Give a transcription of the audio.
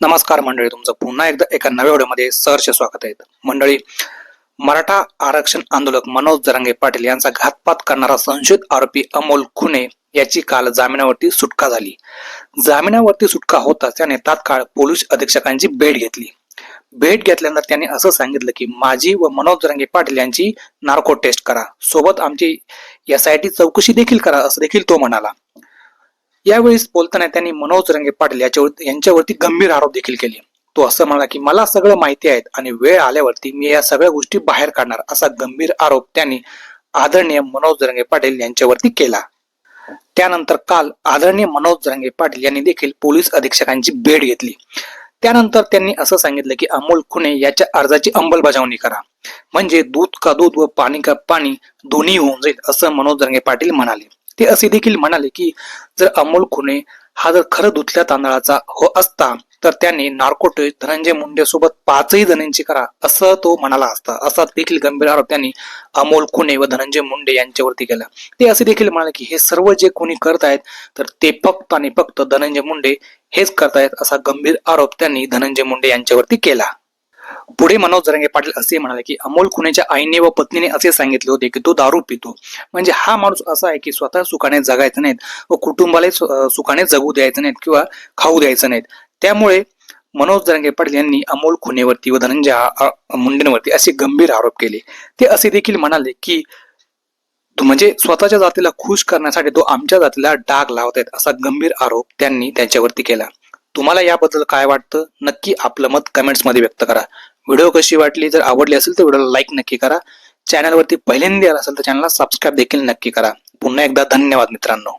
नमस्कार मंडळी, तुमचं पुन्हा एकदा एका नव्या व्हिडिओमध्ये सहर्ष स्वागत आहे मंडळी. मराठा आरक्षण आंदोलक मनोज जरांगे पाटील यांचा घातपात करणारा संशयित आरोपी अमोल खुने याची काल जामिनावरती सुटका झाली. जामिनावरती सुटका होताच त्याने तात्काळ पोलीस अधीक्षकांची भेट घेतली. भेट घेतल्यानंतर त्यांनी असं सांगितलं की माझी व मनोज जरांगे पाटील यांची नार्को टेस्ट करा, सोबत आमची SIT चौकशी देखील करा, असं देखील तो म्हणाला. यावेळी बोलताना त्यांनी मनोज जरांगे पाटील यांच्यावरती गंभीर आरोप देखील केले. तो असं म्हणाला की मला सगळं माहिती आहे आणि वेळ आल्यावरती मी या सगळ्या गोष्टी बाहेर काढणार, असा गंभीर आरोप त्यांनी आदरणीय मनोज जरांगे पाटील यांच्यावरती केला. त्यानंतर काल आदरणीय मनोज जरांगे पाटील यांनी देखील पोलीस अधीक्षकांची भेट घेतली. त्यानंतर त्यांनी असं सांगितलं की अमोल खुने याच्या अर्जाची अंमलबजावणी करा, म्हणजे दूध का दूध व पाणी का पाणी दोन्ही होऊन जाईल, असं मनोज जरांगे पाटील म्हणाले. ते असे देखील म्हणाले की जर अमोल खुने हा जर खरं धुतल्या तांदळाचा असता तर त्यांनी नार्को टेस्ट धनंजय मुंडे सोबत 5 जणांची करा, असं तो म्हणाला असता, असा देखील गंभीर आरोप त्यांनी अमोल खुने व धनंजय मुंडे यांच्यावरती केला. ते असे देखील म्हणाले की हे सर्व जे कोणी करत आहेत तर ते फक्त आणि फक्त धनंजय मुंडे हेच करतायत, असा गंभीर आरोप त्यांनी धनंजय मुंडे यांच्यावरती केला. पुढे मनोज जरांगे पाटील असे म्हणाले की अमोल खुनेच्या आईने व पत्नीने असे सांगितले होते की तो दारू पितो, म्हणजे हा माणूस असा आहे की स्वतः सुखाने जगायचं नाहीत व कुटुंबाला सुखाने जगू द्यायचं नाहीत किंवा खाऊ द्यायचं नाहीत. त्यामुळे मनोज जरांगे पाटील यांनी अमोल खुनेवरती व धनंजय मुंडेंवरती असे गंभीर आरोप केले. ते असे देखील म्हणाले की म्हणजे स्वतःच्या जातीला खुश करण्यासाठी तो आमच्या जातीला डाग लावत आहेत, असा गंभीर आरोप त्यांनी त्यांच्यावरती केला. तुम्हाला याबद्दल काय वाटतं, नक्की आपलं मत कमेंट्स मध्ये व्यक्त करा. व्हिडिओ कशी वाटली, जर आवडली असेल तर व्हिडिओला लाईक नक्की करा. चॅनलवरती पहिल्यांदा आला असेल तर चॅनलला सबस्क्राईब देखील नक्की करा. पुन्हा एकदा धन्यवाद मित्रांनो.